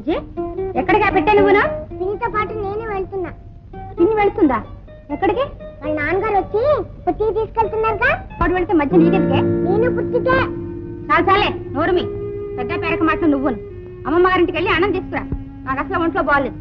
బుజ్జి ఎక్కడికి పెట్టా నువ్వునా? పిన్నితో పాటు నేను వెళ్తున్నా. పిన్ని వెళ్తుందా? ఎక్కడికి? వాళ్ళ నాన్నగారు వచ్చి పుట్టికి తీసుకెళ్తున్నారుగా. వాడు వెళ్తే మధ్య నీకెందుకే? నేను పుట్టికే. చాలే నోరుమి. పెద్ద పేరక మాట నువ్వును. అమ్మమ్మ గారింటికి వెళ్ళి అన్నం తీసుకురా. నాకు అసలు ఒంట్లో బాగాలేదు.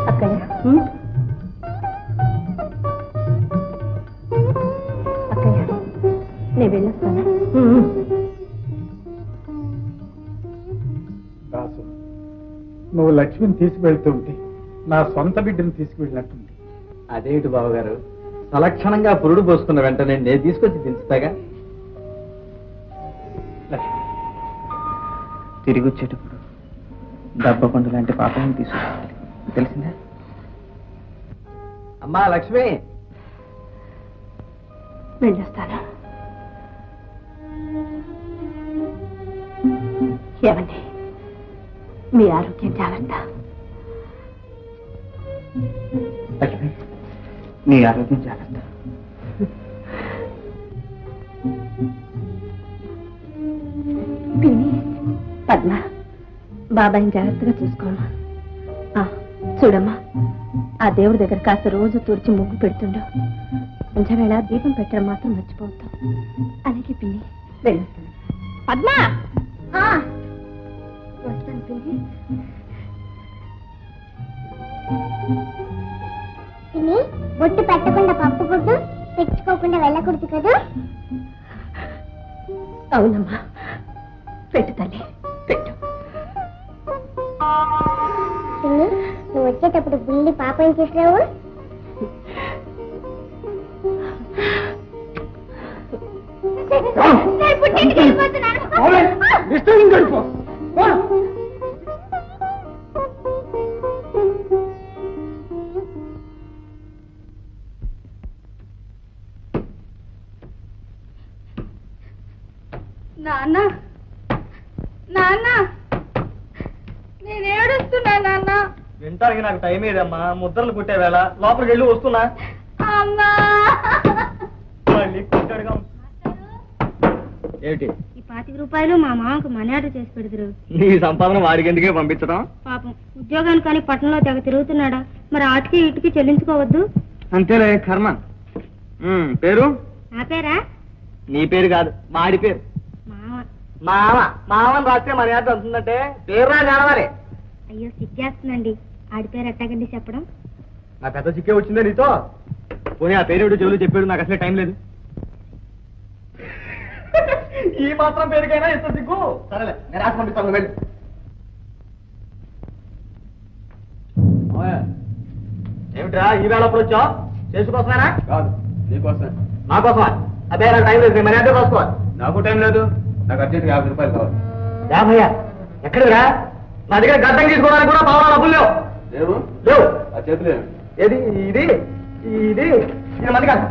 అక్కయ్య అక్కయ్య నేను వెళ్ళొస్తాను. రాసు, నువ్వు లక్ష్మిని తీసుకువెళ్తుంటే నా సొంత బిడ్డను తీసుకువెళ్ళినట్టుంది. అదేమిటి బావగారు, సలక్షణంగా పురుడు పోసుకున్న వెంటనే నేను తీసుకొచ్చి దించుతాగా. లక్ష్మి, తిరిగి వచ్చేటప్పుడు దెబ్బకొండ లాంటి పాపం తీసుకుంటాను, తెలిసిందా? అమ్మా లక్ష్మి, వెళ్ళొస్తాను. ఏమండి, మీ ఆరోగ్యం జాగ్రత్త. లక్ష్మి, నీ ఆరోగ్యం జాగ్రత్త. పిన్ని, పద్మ, బాబాయిని జాగ్రత్తగా చూసుకోమ్మా. చూడమ్మా, ఆ దేవుడి దగ్గర కాస్త రోజు తుడిచి ముగ్గు పెడుతుండో. కొంచెంవేళ దీపం పెట్టడం మాత్రం మర్చిపోతాం. అలాగే పిన్ని, వెళ్ళొస్తాను. పద్మ, వస్తాను పిన్ని. పిన్ని, బొట్టు పెట్టకుండా పప్పు గుడ్డు తెచ్చుకోకుండా వెళ్ళకూడదు కదా? అవునమ్మా, పెట్టు తల్లి, పెట్టు. పిన్ని, నువ్వు వచ్చేటప్పుడు బుల్లి పాపని తీసుకురావు. నాన్న, నాన్న, నేను ఏడుస్తున్నా నాన్న. వింటానికి నాకు టైం ఏదమ్మా, ముద్రలు కుట్టే వేళ. లోపలికి వెళ్ళి వస్తున్నా. అమ్మా, మళ్ళీ కుట్టాడుగా. ఏమిటి? ఈ 25 రూపాయలు మా మామకు మనీ ఆర్డర్ చేసి పెడతారు. నీ సంపాదన వాడికి ఎందుకే పంపించడం? పాపం ఉద్యోగానికి కానీ పట్టణంలో తెగ తిరుగుతున్నాడా, మరి ఆటికి ఇటుకి చెల్లించుకోవద్దు. అంతేలే కర్మ. పేరు? నా పేరా? నీ పేరు కాదు, వాడి పేరు. మామ. మామ. మామని రాస్తే మరి ఎంత వస్తుందంటే పేరు రా జానవాలి. అయ్యో, సిగ్గేస్తుందండి. ఆడి పేరు ఎట్టాగండి చెప్పడం? నా పెద్ద చిక్కే వచ్చిందే నీతో. పోనీ ఆ పేరు చెవులు చెప్పాడు, నాకు అసలే టైం లేదు. ఈ మాత్రం పేరుకైనా ఎంత సిగ్గు? సరేలే, నేను రాసి పంపిస్తాను, వెళ్ళి. ఏమిట్రా ఈ వేళ అప్పుడు వచ్చావు? చేసుకోసమేనా? కాదు, నీకోసం. నాకోసమా? అదే నాకు టైం లేదు, మరి అదే రాసుకోవాలి. నాకు టైం లేదు, నాకు అర్జెంట్ 50 రూపాయలు కావాలి. 50? ఎక్కడిరా? నా దగ్గర గడ్డం తీసుకోవడానికి కూడా పావులా డబ్బులు లేవు. లేవు? లేవు. ఆ చేతులు ఏది? ఇది ఇది ఇది మంది కాదు.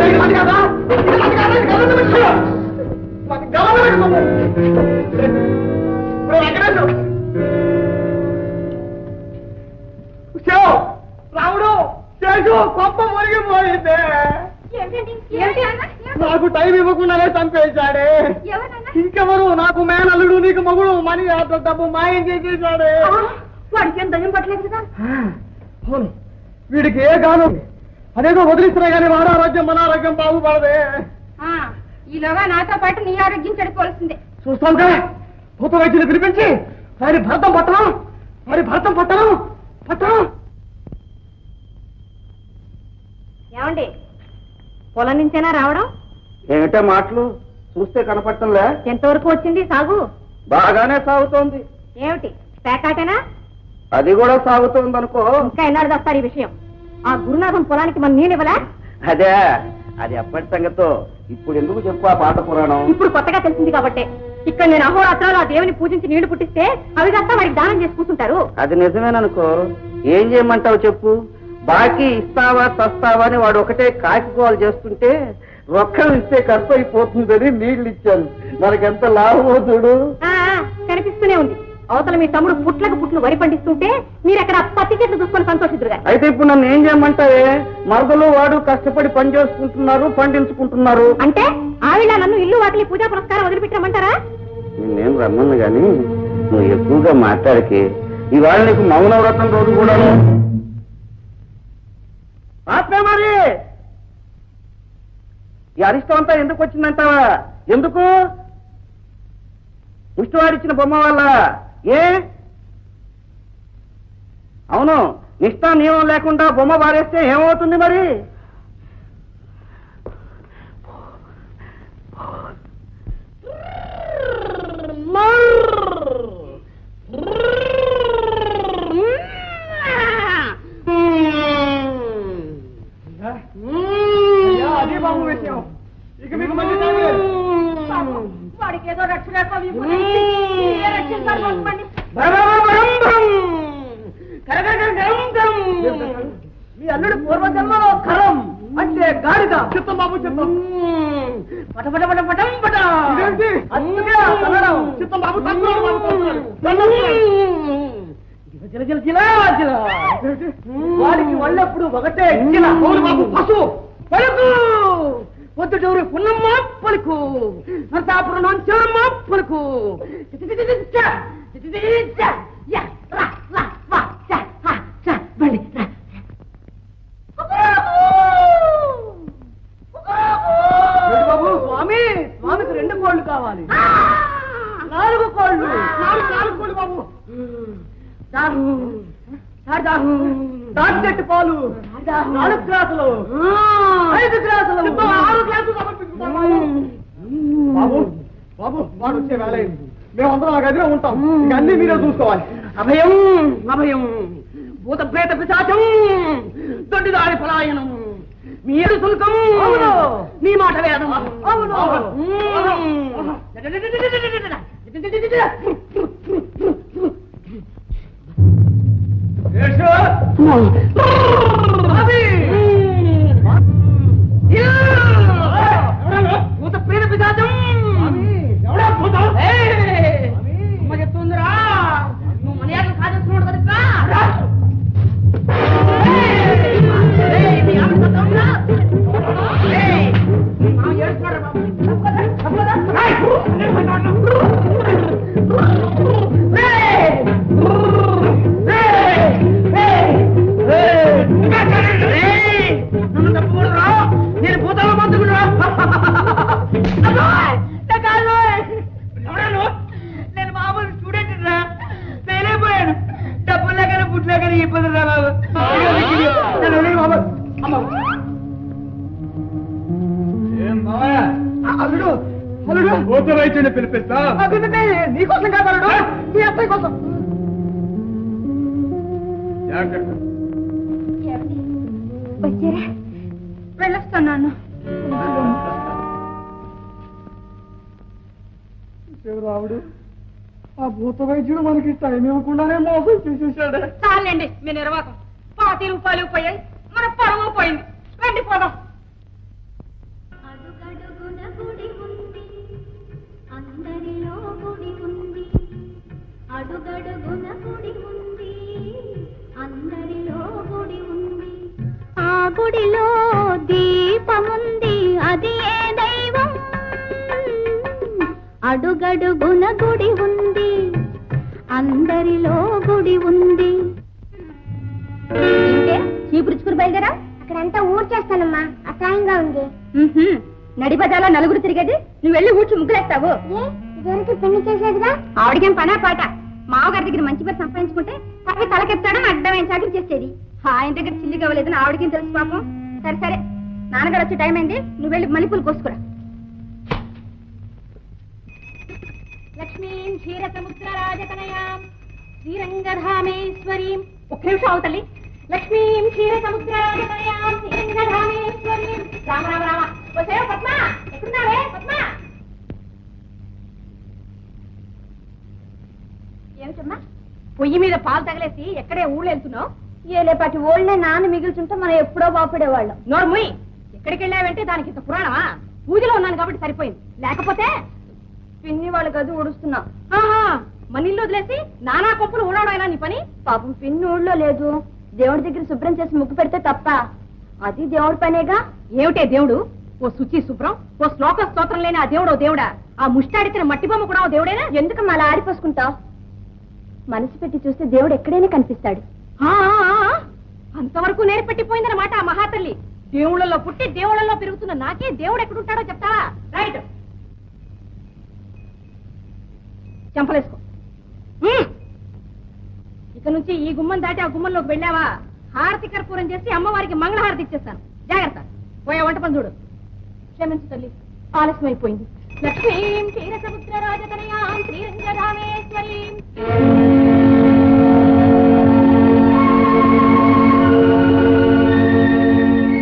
ఇది మంది కాదా? ఇది మంది కాదా? ఇది గవర్నమెంట్ పెట్టుకో. మంది గవర్నమెంట్ పెట్టుకో. ఇప్పుడు ఎక్కడ రాముడు చేసు గొప్ప మురిగిపోయిందే. నాకు టైం ఇవ్వకుండానే చంపేశాడే. ఇంకెవరు? నాకు మేనల్లుడు, నీకు మగుడు మనీ ఆర్డర్ డబ్బు మాయం చేసేశాడే. వాడికి ఏం దయ్యం పట్టలేదు కదా? అవును, వీడికి ఏ గాను అదేదో వదిలిస్తున్నా కానీ వాడు ఆరోగ్యం మన ఆరోగ్యం బాగుపడదే. ఈలోగా నాతో పాటు నీ ఆరోగ్యం చెడిపోవాల్సిందే. చూస్తాం కదా, భూత వైద్యులు పిలిపించి వారి భర్తం పట్టడం. ఏమండి, పొలం నుంచేనా రావడం? ఏమిటా మాటలు? చూస్తే కనపడటంలే. ఎంతవరకు వచ్చింది సాగు? బాగానే సాగుతోంది. ఏమిటి, పేకాటేనా? అది కూడా సాగుతోంది అనుకో. ఇంకా ఎన్నాడు వస్తారు ఈ విషయం? ఆ గురునాథం పొలానికి మన నీళ్ళు ఇవ్వలే? అదే, అది అప్పటి సంగతో. ఇప్పుడు ఎందుకు చెప్పు ఆ పాత పురాణం? ఇప్పుడు కొత్తగా తెలిసింది కాబట్టి. ఇక్కడ నేను అహోరాత్రాలు ఆ దేవుని పూజించి నీళ్లు పుట్టిస్తే అవి కాస్త వారికి దానం చేసి కూర్చుంటారు. అది నిజమేననుకో. ఏం చేయమంటావు చెప్పు? బాకీ ఇస్తావా చస్తావా అని వాడు ఒకటే కాకికోలు చేస్తుంటే రొక్కలు ఇస్తే ఖర్చు అయిపోతుందని నీళ్లు ఇచ్చాను. మనకెంత లాభమో చూడు. కనిపిస్తూనే ఉంది. అవతల మీ తమ్ముడు పుట్లు వరి పండిస్తుంటే మీరు అక్కడ పత్తి చెట్లు చూసుకొని సంతోషిద్దురుగా. అయితే ఇప్పుడు నన్ను ఏం చేయమంటావే? మరదలు వాడు కష్టపడి పని చేసుకుంటున్నారు, పండించుకుంటున్నారు. అంటే ఆవిడ నన్ను ఇల్లు వాకిలి పూజా పురస్కారం వదిలిపెట్టమంటారా? నేను రమ్మను గాని నువ్వు ఎక్కువగా మాట్లాడికి ఇవాళ నీకు మౌనవ్రతం రోజు కూడా మరి ఈ అరిష్టం అంతా ఎందుకు వచ్చిందంటావా? ఎందుకు? ముష్టివాడిచ్చిన బొమ్మ వల్ల. ఏ అవును, నిష్ఠా నియమం లేకుండా బొమ్మ పారేస్తే ఏమవుతుంది మరి? అదే బాబు విషయం. ఇక మీకు మంచి టైం లేదు. వాడికి ఏదో రక్షణ మీ అల్లుడు పూర్వజన్మలో కరం అంటే గాడిద. చిత్తం బాబు చిత్తం. చిత్తం బాబు వాడికి వాళ్ళప్పుడు ఒకటే బాబు పశు పలుకు పొద్దుటూరు పున్నమ్మ పలుకు నరసాపురం చెరమ్మ పలుకు బాబు స్వామి స్వామికి 2 కోళ్ళు కావాలి. 4 కోళ్ళు. 4 కోళ్ళు బాబు. దాటి పాలు 4 గ్లాసులు 5 గ్లాసులు 6 గ్లాసులు బాబు బాబు వాడు వచ్చే వేళ అయింది. మేమందరం ఆ గదిలో ఉంటాం. ఇక అన్ని మీరే చూసుకోవాలి. అభయం అభయం భూత ప్రేత పిశాచం దొడ్డిదాడి పలాయనం మీరు శుల్కం. అవును నీ మాట వేదం. అవును భూత ప్రేత పిశాచం అమ్మ చెప్తుందిరా. నువ్వు మర్యాద సాధిస్తున్నాడు కదరా. నేను భూతాలు మందుకున్నా. నేను మామూలు స్టూడెంట్ రా. ఫెయిల్ అయిపోయాను. డబ్బులు లేకనే పుట్టు లేకనే ఇబ్బంది రా బాబు. అల్లుడు అల్లుడు గోచరైతే పిలిపిస్తా. నీకోసం కాదు అల్లుడు, నీ అత్తయ్య కోసం. వచ్చారా? వెళ్ళొస్తున్నాను. రావుడు ఆ భూత వైద్యుడు మనకి టైం ఇవ్వకుండానే మోసం చేసేసాడే. చాలండి మీ నిర్వాహకం. 40 రూపాయలు పోయాయి, మన పరమ పోయింది. రండి పోదాం. అడుగడుగున గుడి ఉంది, అందరిలో గుడి ఉంది. అడుగడుగున గుడి ఉంది, అందరిలో గుడి ఉంది. ఆ గుడిలో దీపముంది, అది ఏ దైవం. అడుగడుగున గుడి ఉంది, అందరిలో గుడి ఉంది. చీపురుచుకుని బయలుదేరా. అక్కడంతా ఊడ్చేస్తానమ్మా, అసహ్యంగా ఉంది. నడి బజార్లో నలుగురు తిరిగేది, నువ్వు వెళ్ళి ఊడ్చి ముగ్గులేస్తావు. ఇదివరకు పెళ్లి చేసేదిగా. ఆవిడకేం పనా పాట? మావగారి దగ్గర మంచి పేరు సంపాదించుకుంటే అవి తలకెత్తాడని అడ్డమైన చాకరీ చేసేది. ఆయన దగ్గర చిల్లి కావలేదని ఆవిడకేం తెలుసు పాపం. సరే సరే, నాన్నగారు వచ్చే టైం అయింది, నువ్వు వెళ్ళి మల్లెపూలు కోసుకురా. లక్ష్మీం క్షీరసముద్రరాజతనయాం శ్రీరంగధామేశ్వరీం. ఒక్క నిమిషం అవుతల్లి. లక్ష్మీం క్షీరసముద్రరాజతనయాం శ్రీరంగధామేశ్వరీం. రామ రామ రామ. వచ్చే పద్మ, ఎక్కడున్నావే పద్మ? ఏమిటమ్మా? పొయ్యి మీద పాలు తగలేసి ఎక్కడే ఊళ్ళు వెళ్తున్నావు? ఏలేపాటి ఓళ్ళనే నాన్న మిగిల్చుంటే మనం ఎప్పుడో బాగుపడేవాళ్ళం. నోర్ముయ్, ఎక్కడికి వెళ్ళావంటే దానికి ఇంత పురాణమా? పూజలో ఉన్నాను కాబట్టి సరిపోయింది, లేకపోతే పిన్ని వాళ్ళ గది ఊడుస్తున్నా. మన ఇల్లు వదిలేసి నానా కొంపులు ఊడవడైనా నీ పని? పాపం పిన్ని ఊళ్ళో లేదు, దేవుడి దగ్గర శుభ్రం చేసి ముగ్గు పెడితే తప్ప. అది దేవుడి పనేగా. ఏమిటే దేవుడు? ఓ శుచి శుభ్రం, ఓ శ్లోక స్తోత్రం లేని ఆ దేవుడో దేవుడా, ఆ ముష్టాడిచిన మట్టి బొమ్మ కూడా ఓ దేవుడేనా? ఎందుకు అలా ఆడిపోసుకుంటావు? మనసు పెట్టి చూస్తే దేవుడు ఎక్కడైనా కనిపిస్తాడు. అంతవరకు నేర్పెట్టిపోయిందన్నమాట ఆ మహాతల్లి. దేవుళ్ళలో పుట్టి దేవుళ్ళలో పెరుగుతున్న నాకే దేవుడు ఎక్కడుంటాడో చెప్తావా? రైట్, చెంపలేసుకో. ఇక నుంచి ఈ గుమ్మం దాటి ఆ గుమ్మంలోకి వెళ్ళావా, హారతి కర్పూరం చేసి అమ్మవారికి మంగళహారతి ఇచ్చేస్తాను. జాగ్రత్త, పోయే వంట పని చూడు. క్షమించు తల్లి, ఆలస్యం అయిపోయింది. లక్ష్మీ